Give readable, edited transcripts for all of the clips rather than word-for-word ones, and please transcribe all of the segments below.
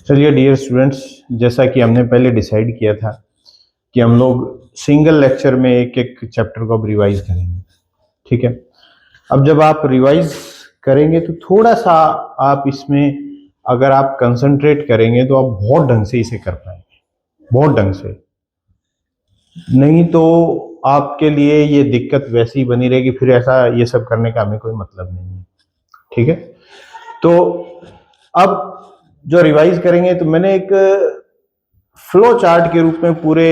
चलिए dear students, जैसा कि हमने पहले डिसाइड किया था कि हम लोग सिंगल लेक्चर में एक एक चैप्टर को अब रिवाइज करेंगे। ठीक है, अब जब आप रिवाइज करेंगे तो थोड़ा सा आप इसमें अगर आप कंसंट्रेट करेंगे तो आप बहुत ढंग से इसे कर पाएंगे, बहुत ढंग से। नहीं तो आपके लिए ये दिक्कत वैसी ही बनी रहेगी, फिर ऐसा ये सब करने का हमें कोई मतलब नहीं है। ठीक है, तो अब जो रिवाइज करेंगे तो मैंने एक फ्लो चार्ट के रूप में पूरे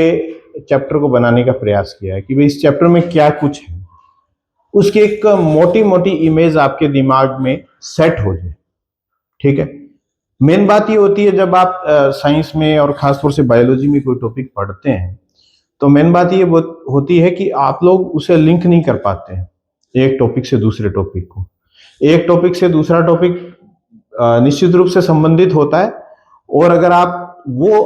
चैप्टर को बनाने का प्रयास किया है कि भाई इस चैप्टर में क्या कुछ है, उसकी एक मोटी मोटी इमेज आपके दिमाग में सेट हो जाए। ठीक है, मेन बात ये होती है जब आप साइंस में और खासतौर से बायोलॉजी में कोई टॉपिक पढ़ते हैं तो मेन बात ये होती है कि आप लोग उसे लिंक नहीं कर पाते हैं एक टॉपिक से दूसरे टॉपिक को। एक टॉपिक से दूसरा टॉपिक निश्चित रूप से संबंधित होता है, और अगर आप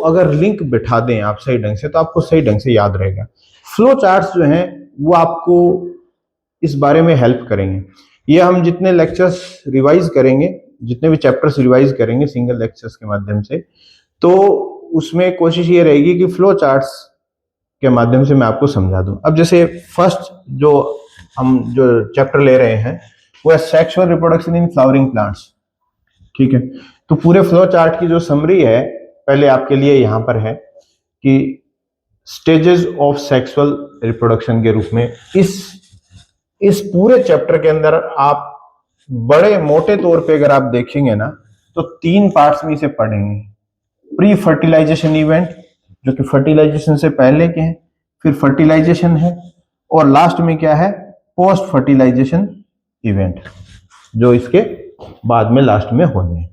अगर लिंक बिठा दें आप सही ढंग से तो आपको सही ढंग से याद रहेगा। फ्लो चार्ट्स जो हैं वो आपको इस बारे में हेल्प करेंगे। ये हम जितने लेक्चर्स रिवाइज करेंगे, जितने भी चैप्टर्स रिवाइज करेंगे सिंगल लेक्चर्स के माध्यम से, तो उसमें कोशिश ये रहेगी कि फ्लो चार्ट्स के माध्यम से मैं आपको समझा दूं। अब जैसे फर्स्ट जो चैप्टर ले रहे हैं वो है sexual reproduction in flowering plants. ठीक है, तो पूरे फ्लो चार्ट की जो समरी है पहले आपके लिए यहां पर है कि स्टेजेस ऑफ सेक्सुअल रिप्रोडक्शन के रूप में इस पूरे चैप्टर के अंदर आप बड़े मोटे तौर पे अगर आप देखेंगे ना तो 3 पार्ट्स में इसे पढ़ेंगे। प्री फर्टिलाइजेशन इवेंट जो कि फर्टिलाइजेशन से पहले के हैं, फिर फर्टिलाइजेशन है, और लास्ट में क्या है, पोस्ट फर्टिलाइजेशन इवेंट जो इसके बाद में लास्ट में होने हैं।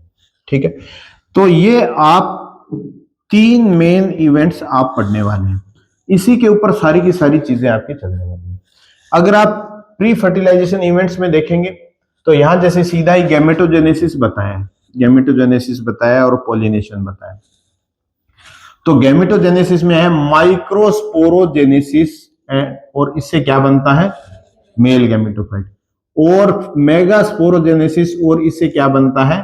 ठीक है, तो ये आप 3 मेन इवेंट्स आप पढ़ने वाले हैं, इसी के ऊपर सारी की सारी चीजें आपकी चलने वाली हैं। अगर आप प्री फर्टिलाइजेशन इवेंट्स में देखेंगे तो यहां जैसे सीधा ही गैमेटोजेनेसिस बताया और पॉलिनेशन बताया। तो गैमेटोजेनेसिस में है माइक्रोस्पोरोजेनेसिस, और इससे क्या बनता है, मेल गैमेटोफाइट, और मेगास्पोरोजेनेसिस, और इससे क्या बनता है,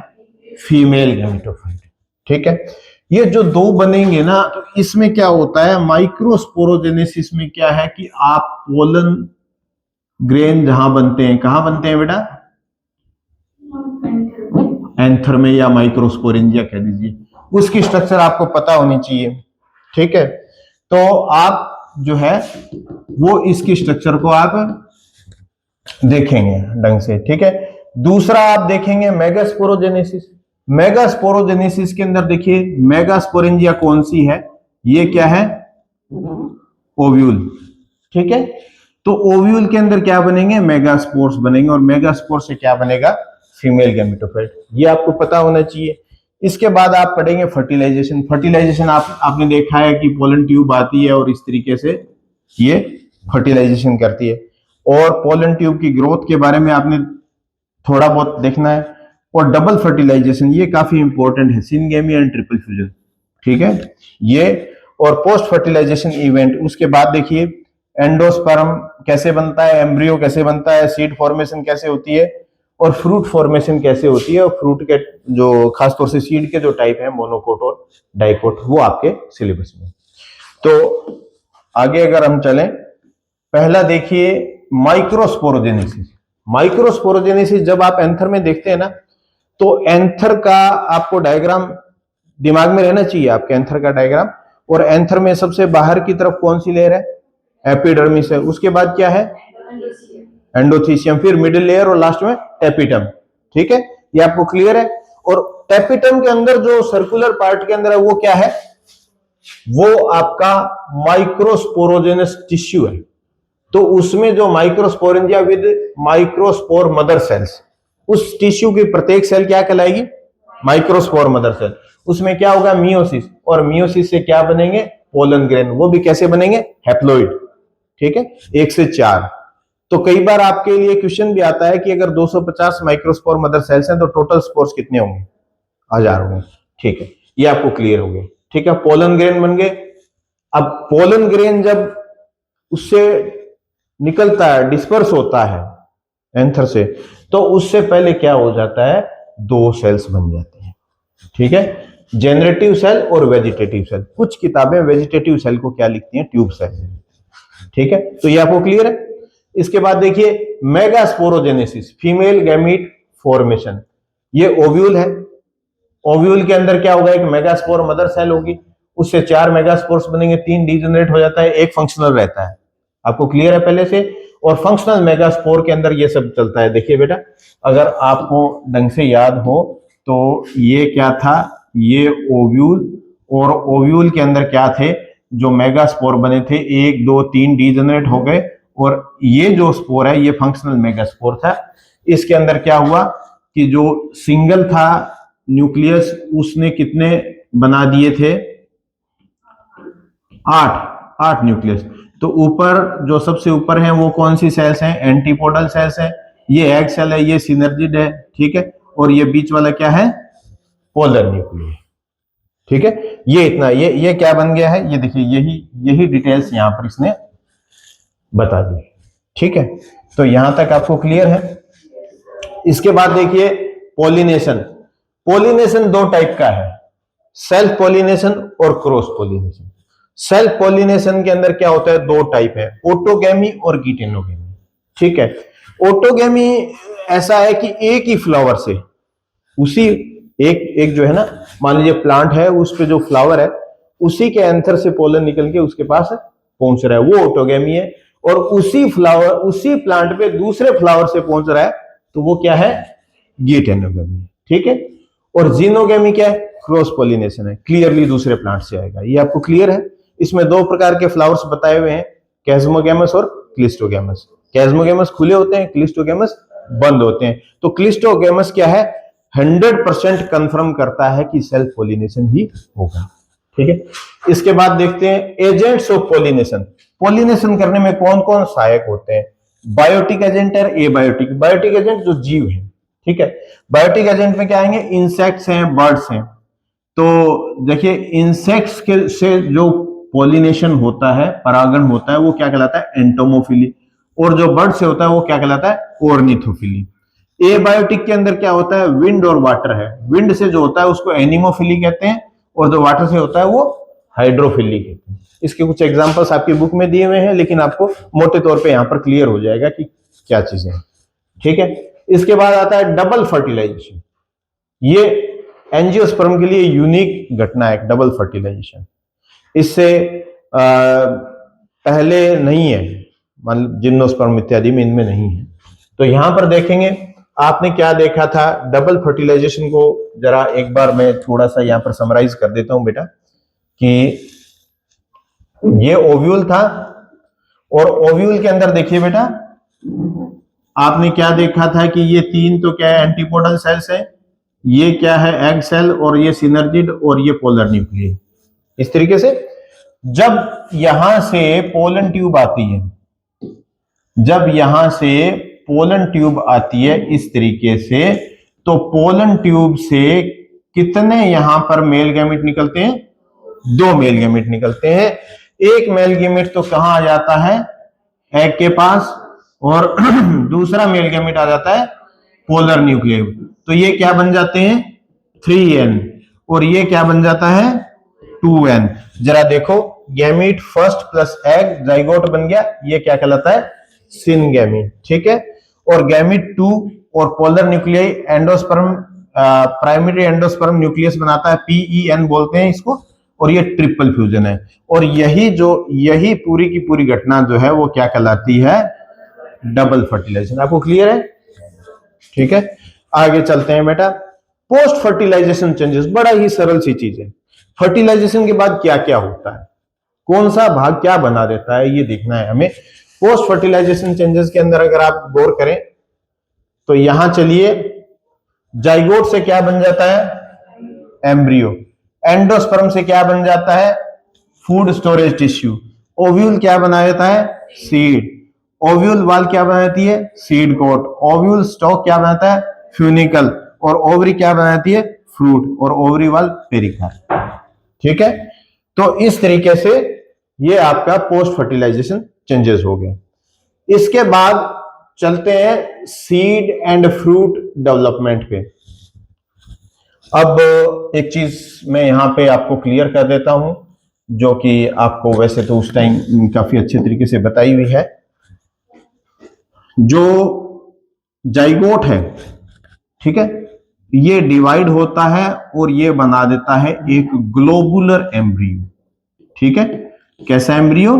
फीमेल गैमेटोफाइट। ठीक है, ये जो 2 बनेंगे ना तो इसमें क्या होता है, माइक्रोस्पोरोजेनेसिस में क्या है कि आप पोलन ग्रेन जहां बनते हैं, कहां बनते हैं बेटा, एंथर में या माइक्रोस्पोरेंजिया कह दीजिए, उसकी स्ट्रक्चर आपको पता होनी चाहिए। ठीक है, तो आप जो है वो इसकी स्ट्रक्चर को आप देखेंगे ढंग से। ठीक है, दूसरा आप देखेंगे मेगास्पोरोजेनेसिस के अंदर देखिए मेगास्पोरेंजिया कौन सी है, ये क्या है, ओव्यूल। ठीक है, तो ओव्यूल के अंदर क्या बनेंगे, मेगास्पोर्स बनेंगे, और मेगास्पोर से क्या बनेगा, फीमेल गैमेटोफाइट। ये आपको पता होना चाहिए। इसके बाद आप पढ़ेंगे फर्टिलाइजेशन आपने देखा है कि पोलन ट्यूब आती है और इस तरीके से ये फर्टिलाइजेशन करती है, और पोलन ट्यूब की ग्रोथ के बारे में आपने थोड़ा बहुत देखना है, और डबल फर्टिलाइजेशन ये काफी इंपॉर्टेंट है, सिनगेमी एंड ट्रिपल फ्यूजन। ठीक है, ये और पोस्ट फर्टिलाइजेशन इवेंट। उसके बाद देखिए एंडोस्पर्म कैसे बनता है, एम्ब्रियो कैसे बनता है, सीड फॉर्मेशन कैसे होती है, और फ्रूट फॉर्मेशन कैसे होती है, और फ्रूट के जो खासतौर से सीड के जो टाइप है मोनोकोट और डाइकोट, वो आपके सिलेबस में। तो आगे अगर हम चलें, पहला देखिए माइक्रोस्पोरोजेनेसिस जब आप एंथर में देखते हैं ना तो एंथर का आपको डायग्राम दिमाग में रहना चाहिए, आपके एंथर का डायग्राम। और एंथर में सबसे बाहर की तरफ कौन सी लेयर है, एपिडर्मिस है, उसके बाद क्या है, एंडोथीसियम, फिर मिडिल लेयर, और लास्ट में टेपिटम। ठीक है, ये आपको क्लियर है। और टेपिटम के अंदर जो सर्कुलर पार्ट के अंदर है वो क्या है, वो आपका माइक्रोस्पोरोजेनस टिश्यू है। तो उसमें जो microsporangia with microspore mother cells, उस टिश्यू की प्रत्येक सेल क्या कहलाएगी, माइक्रोस्पोर मदर सेल। उसमें क्या होगा, मियोसिस, और मियोसिस से क्या बनेंगे, पोलन ग्रेन, वो भी कैसे बनेंगे, हैप्लॉइड। ठीक है, 1 से 4। तो कई बार आपके लिए क्वेश्चन भी आता है कि अगर 250 माइक्रोस्पोर मदर सेल्स हैं तो टोटल स्पोर्स कितने होंगे, 1000 होंगे। ठीक है, ये आपको क्लियर हो गया। ठीक है, पोलन ग्रेन बन गए। अब पोलन ग्रेन जब उससे निकलता है, डिस्पर्स होता है एंथर से, तो उससे पहले क्या हो जाता है, दो सेल्स बन जाते हैं। ठीक है, जेनरेटिव सेल और वेजिटेटिव सेल। कुछ किताबें वेजिटेटिव सेल को क्या लिखती हैं, ट्यूब सेल। ठीक है, तो ये आपको क्लियर है। इसके बाद देखिए मेगास्पोरोजेनेसिस, फीमेल गैमीट फॉर्मेशन। ये ओव्यूल है। ओव्यूल के अंदर क्या होगा, एक मेगास्पोर मदर सेल होगी, उससे 4 मेगास्पोर्स बनेंगे, 3 डीजेनरेट हो जाता है, एक फंक्शनल रहता है। आपको क्लियर है पहले से। और फंक्शनल मेगास्पोर के अंदर ये सब चलता है। देखिए बेटा, अगर आपको ढंग से याद हो तो ये क्या था, ये ओव्यूल, और ओव्यूल के अंदर क्या थे, जो मेगास्पोर बने थे, 1 2 3 डीजेनरेट हो गए, और ये जो स्पोर है ये फंक्शनल मेगास्पोर था। इसके अंदर क्या हुआ कि जो सिंगल था न्यूक्लियस, उसने कितने बना दिए थे, 8 न्यूक्लियस। तो ऊपर जो सबसे ऊपर है वो कौन सी सेल्स हैं, एंटीपोडल सेल्स है, ये एग सेल है, ये सिनर्जिड है। ठीक है, और ये बीच वाला क्या है, पोलर न्यूक्लियस। ठीक है, ये इतना, ये क्या बन गया है, ये देखिए, यही डिटेल्स यहां पर इसने बता दी। ठीक है, तो यहां तक आपको क्लियर है। इसके बाद देखिए पोलिनेशन। पोलिनेशन दो टाइप का है, सेल्फ पोलिनेशन और क्रॉस पोलिनेशन। सेल्फ पोलिनेशन के अंदर क्या होता है, दो टाइप है, ऑटोगैमी और गिटेनोगैमी। ठीक है, ऑटोगैमी ऐसा है कि एक ही फ्लावर से, उसी एक जो है ना, मान लीजिए प्लांट है, उस पे जो फ्लावर है उसी के एंथर से पोलन निकल के उसके पास पहुंच रहा है, वो ऑटोगैमी है। और उसी फ्लावर, उसी प्लांट पे दूसरे फ्लावर से पहुंच रहा है, तो वो क्या है, गिटेनोगैमी। ठीक है, और जीनोगैमी क्या है, क्रॉस पोलिनेशन है, क्लियरली दूसरे प्लांट से आएगा। ये आपको क्लियर है। इसमें दो प्रकार के फ्लावर्स बताए हुए हैं, कैस्मोगैमस और क्लिस्टोगैमस। कैस्मोगैमस खुले होते हैं, क्लिस्टोगैमस बंद होते हैं। तो क्लिस्टोगैमस क्या है, 100% कंफर्म करता है कि सेल्फ पोलिनेशन ही होगा। ठीक है, इसके बाद देखते हैं एजेंट्स ऑफ पोलिनेशन। पोलिनेशन करने में कौन कौन सहायक होते हैं, बायोटिक एजेंट और एबायोटिक। बायोटिक एजेंट जो जीव है, ठीक है, बायोटिक एजेंट में क्या आएंगे, इंसेक्ट्स हैं, बर्ड्स हैं। तो देखिए इंसेक्ट्स के से जो पोलिनेशन होता है, परागण होता है, वो क्या कहलाता है, एंटोमोफिली। और जो बर्ड से होता है वो क्या कहलाता है, ऑर्निथोफिली। एबायोटिक के अंदर क्या होता है, विंड और वाटर है। विंड से जो होता है उसको एनिमोफिली कहते हैं, और जो वाटर से होता है वो हाइड्रोफिली कहते हैं। इसके कुछ एग्जांपल्स आपकी बुक में दिए हुए हैं, लेकिन आपको मोटे तौर पे यहां पर क्लियर हो जाएगा कि क्या चीजें हैं। ठीक है, इसके बाद आता है डबल फर्टिलाइजेशन। ये एंजियोस्पर्म के लिए यूनिक घटना है, डबल फर्टिलाइजेशन। इससे पहले नहीं है, मान जिम्नोस्पर्म इत्यादि में इनमें नहीं है। तो यहां पर देखेंगे, आपने क्या देखा था, डबल फर्टिलाइजेशन को जरा एक बार मैं थोड़ा सा यहां पर समराइज कर देता हूं बेटा, कि ये ओव्यूल था, और ओव्यूल के अंदर देखिए बेटा, आपने क्या देखा था कि ये 3 तो क्या है, एंटीपोडल सेल्स है, ये क्या है, एग सेल, और ये सिनर्जिड, और ये पोलर न्यूक्लियस। इस तरीके से जब यहां से पोलन ट्यूब आती है, जब यहां से पोलन ट्यूब आती है इस तरीके से, तो पोलन ट्यूब से कितने यहां पर मेल गैमेट निकलते हैं, 2 मेल गैमेट निकलते हैं। एक मेल गैमेट तो कहां आ जाता है, एग के पास, और दूसरा मेल गैमेट आ जाता है पोलर न्यूक्लियस। तो ये क्या बन जाते हैं, 3n, और ये क्या बन जाता है, 2n। जरा देखो, gamete first plus egg zygote बन गया, ये क्या कहलाता है, सिनगैमीट। ठीक है, और गैमीट 2 और polar nuclei endosperm, primary endosperm nucleus बनाता है, PEN बोलते हैं इसको, और ये ट्रिपल फ्यूजन है। और यही पूरी की पूरी घटना जो है वो क्या कहलाती है, डबल फर्टिलाइजेशन। आपको क्लियर है। ठीक है, आगे चलते हैं बेटा। पोस्ट फर्टिलाइजेशन चेंजेस, बड़ा ही सरल सी चीज है। फर्टिलाइजेशन के बाद क्या क्या होता है, कौन सा भाग क्या बना देता है, ये देखना है हमें। पोस्ट फर्टिलाइजेशन चेंजेस के अंदर अगर आप गौर करें तो यहां चलिए, जाइगोट से क्या बन जाता है, एम्ब्रियो। एंडोस्पर्म से क्या बन जाता है, फूड स्टोरेज टिश्यू। ओव्यूल क्या बना देता है, सीड। ओव्यूल वाल क्या बनाती है, सीड कोट। ओव्यूल स्टॉक क्या बनाता है, फ्यूनिकल। और ओवरी क्या बनाती है, फ्रूट। और ओवरी वाल पेरिकार्प। ठीक है, तो इस तरीके से ये आपका पोस्ट फर्टिलाइजेशन चेंजेस हो गया। इसके बाद चलते हैं सीड एंड फ्रूट डेवलपमेंट पे। अब एक चीज मैं यहाँ पे आपको क्लियर कर देता हूं, जो कि आपको वैसे तो उस टाइम काफी अच्छे तरीके से बताई हुई है। जो जाइगोट है, ठीक है, ये डिवाइड होता है और ये बना देता है एक ग्लोबुलर एम्ब्रियो। ठीक है, कैसा एम्ब्रियो?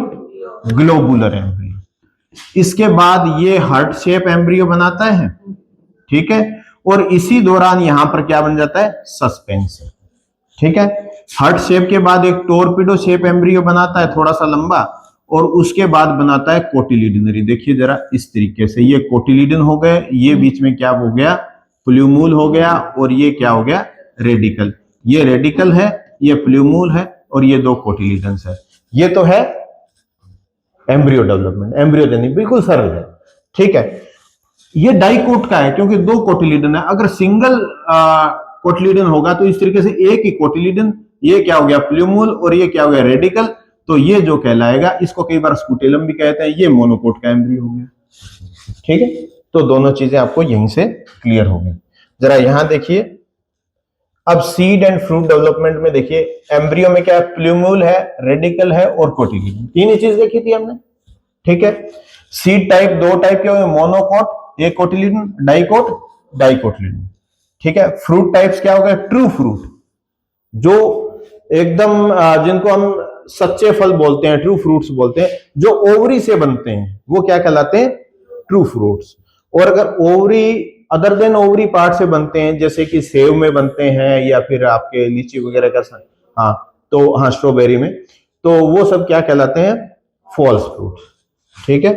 Globular embryo. इसके बाद ये हार्ट शेप एम्ब्रियो बनाता है, ठीक है, और इसी दौरान यहां पर क्या बन जाता है? सस्पेंशन। ठीक है, हार्ट शेप के बाद एक टोरपीडो शेप एम्ब्रियो बनाता है, थोड़ा सा लंबा, और उसके बाद बनाता है कोटिलिडनरी। देखिए जरा इस तरीके से, ये कोटिलिडन हो गए, ये बीच में क्या हो गया? प्ल्यूमूल हो गया, और ये क्या हो गया? रेडिकल। ये रेडिकल है, ये प्ल्यूमूल है, और ये दो कोटिलिडन्स है। ये तो है एम्ब्रियो डेवलपमेंट, एम्ब्रियोजेनी, बिल्कुल सरल है। ठीक है, ये डाइकोट का है क्योंकि दो कोटिलिडन है। अगर सिंगल कोटिलिडन होगा तो इस तरीके से एक ही कोटिलिडन, ये क्या हो गया? प्ल्यूमूल, और ये क्या हो गया? रेडिकल। तो ये जो कहलाएगा, इसको कई बार स्कूटेलम भी कहते हैं, ये मोनोकोट का एम्ब्रियो हो गया। ठीक है, तो दोनों चीजें आपको यहीं से क्लियर हो गई। जरा यहां देखिए, अब सीड एंड फ्रूट डेवलपमेंट में देखिए, एम्ब्रियो में क्या है? प्ल्यूमूल है, रेडिकल है और कोटिलिडन, तीन ही चीज देखी थी हमने। ठीक है, सीड टाइप दो टाइप के हुए, मोनोकोट एक कोटिलिडन, डाइकोट डाइकोटिलिडन। ठीक है, फ्रूट टाइप्स क्या हो गए? ट्रू फ्रूट, जो एकदम जिनको हम सच्चे फल बोलते हैं, ट्रू फ्रूट्स बोलते हैं, जो ओवरी से बनते हैं, वो क्या कहलाते हैं? True fruits. और अगर ovary other than ovary part से बनते हैं, जैसे कि सेव में बनते हैं या फिर आपके लीची वगैरह का, हाँ तो हाँ स्ट्रॉबेरी में, तो वो सब क्या कहलाते हैं? False fruit. ठीक है,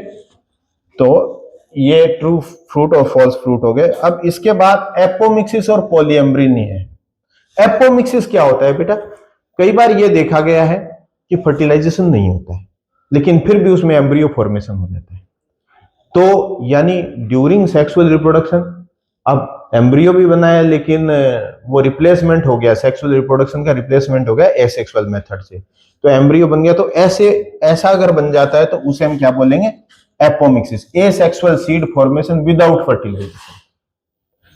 तो ये ट्रू फ्रूट और फॉल्स फ्रूट हो गए। अब इसके बाद एपोमिक्सिस और पॉलीएम्ब्रीनी है। एपोमिक्सिस क्या होता है बेटा? कई बार ये देखा गया है कि फर्टिलाइजेशन नहीं होता है, लेकिन फिर भी उसमें एम्ब्रियो फॉर्मेशन हो जाता है। तो यानी ड्यूरिंग सेक्सुअल रिप्रोडक्शन, अब एम्ब्रियो भी बना है, लेकिन वो रिप्लेसमेंट हो गया, सेक्सुअल रिप्रोडक्शन का रिप्लेसमेंट हो गया एसेक्सुअल मेथड से, तो एम्ब्रियो बन गया। तो ऐसा अगर बन जाता है तो उसे हम क्या बोलेंगे? Apomixis, asexual seed formation without fertilization.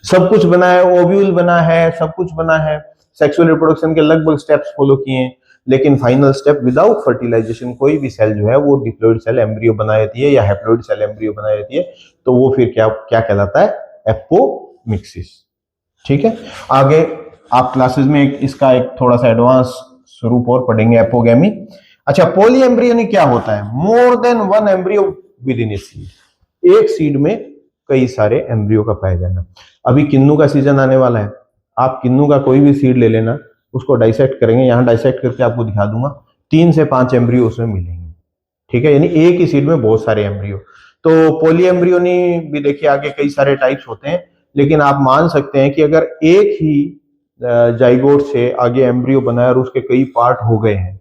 सब कुछ बना है, ओव्यूल बना है, सब कुछ बना है, सेक्सुअल रिप्रोडक्शन के लगभग स्टेप्स फॉलो किए, लेकिन फाइनल स्टेप विदाउट फर्टिलाइजेशन कोई भी सेल जो है वो डिप्लॉइड सेल एम्ब्रियो बना देती है या हैप्लॉइड सेल एम्ब्रियो बना देती है, तो वो फिर क्या क्या कहलाता है? एपोमिक्सिस। ठीक है, आगे आप क्लासेस में इसका एक थोड़ा सा एडवांस स्वरूप और पढ़ेंगे, एपोगेमी। अच्छा, पॉली एम्ब्रियो क्या होता है? More than one embryo with in a seed, एक सीड में कई सारे एम्ब्रियो का पाया जाना। अभी किन्नू का सीजन आने वाला है, आप किन्नू का कोई भी सीड ले लेना, उसको डाइसेक्ट करेंगे, यहां डाइसेक्ट करके आपको दिखा दूंगा, 3 से 5 एम्ब्रियो उसमें मिलेंगे। ठीक है, यानी एक ही सीड में बहुत सारे एम्ब्रियो। तो पॉली एम्ब्रियोनी भी देखिए, आगे कई सारे टाइप्स होते हैं, लेकिन आप मान सकते हैं कि अगर एक ही जाइगोट से आगे एम्ब्रियो बनाया और उसके कई पार्ट हो गए हैं,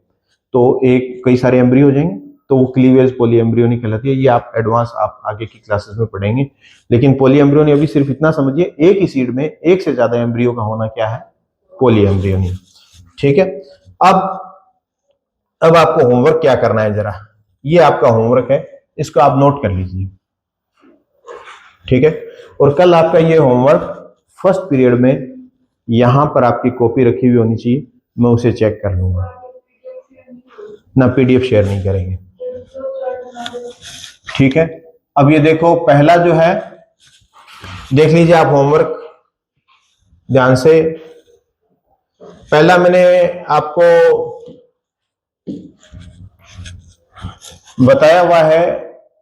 तो एक कई सारे एम्ब्रियो हो जाएंगे, तो वो क्लीवेज पॉली एम्ब्रियोनी कहलाती है। ये आप एडवांस आप आगे की क्लासेस में पढ़ेंगे, लेकिन पॉली एम्ब्रियोनी अभी सिर्फ इतना समझिए, एक ही सीड में एक से ज्यादा एम्ब्रियो का होना क्या है? Poly embryony. ठीक है, अब आपको होमवर्क क्या करना है, जरा ये आपका होमवर्क है, इसको आप नोट कर लीजिए। ठीक है, और कल आपका ये होमवर्क फर्स्ट पीरियड में यहां पर आपकी कॉपी रखी हुई होनी चाहिए, मैं उसे चेक कर लूंगा ना, पीडीएफ शेयर नहीं करेंगे। ठीक है, अब ये देखो, पहला जो है देख लीजिए आप होमवर्क ध्यान से। पहला मैंने आपको बताया हुआ है,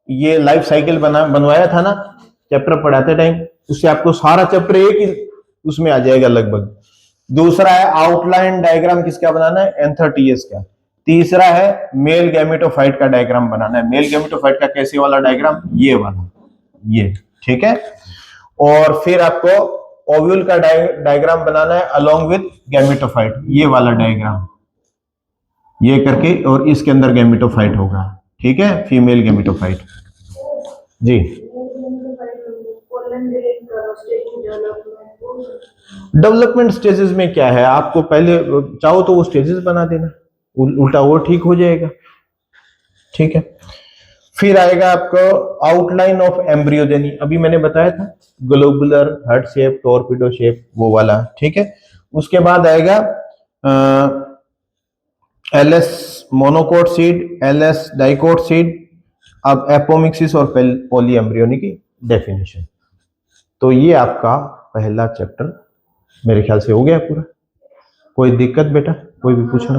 ये लाइफ साइकिल बनवाया था ना चैप्टर पढ़ाते टाइम, उससे आपको सारा चैप्टर एक ही उसमें आ जाएगा लगभग। दूसरा है आउटलाइन डायग्राम किसका बनाना है? एंथर-टीएस का। तीसरा है मेल गैमेटोफाइट का डायग्राम बनाना है। मेल गैमेटोफाइट का कैसे वाला डायग्राम? ये वाला, ये। ठीक है, और फिर आपको ओव्यूल का डायग्राम बनाना है अलोंग विद गैमेटोफाइट, ये वाला डायग्राम, ये करके, और इसके अंदर गैमेटोफाइट होगा। ठीक है, फीमेल गैमेटोफाइट। जी, डेवलपमेंट स्टेजेस में क्या है, आपको पहले चाहो तो वो स्टेजेस बना देना, उल्टा वो ठीक हो जाएगा। ठीक है, फिर आएगा आपको आउटलाइन ऑफ एम्ब्रियोजेनी, अभी मैंने बताया था globular, heart shape, torpedo shape, वो वाला। ठीक है, उसके बाद आएगा LS monocot seed, LS dicot seed, अब एपोमिक्सिस और पॉली एम्ब्रियोनी की डेफिनेशन। तो ये आपका पहला चैप्टर मेरे ख्याल से हो गया पूरा। कोई दिक्कत बेटा, कोई भी पूछना?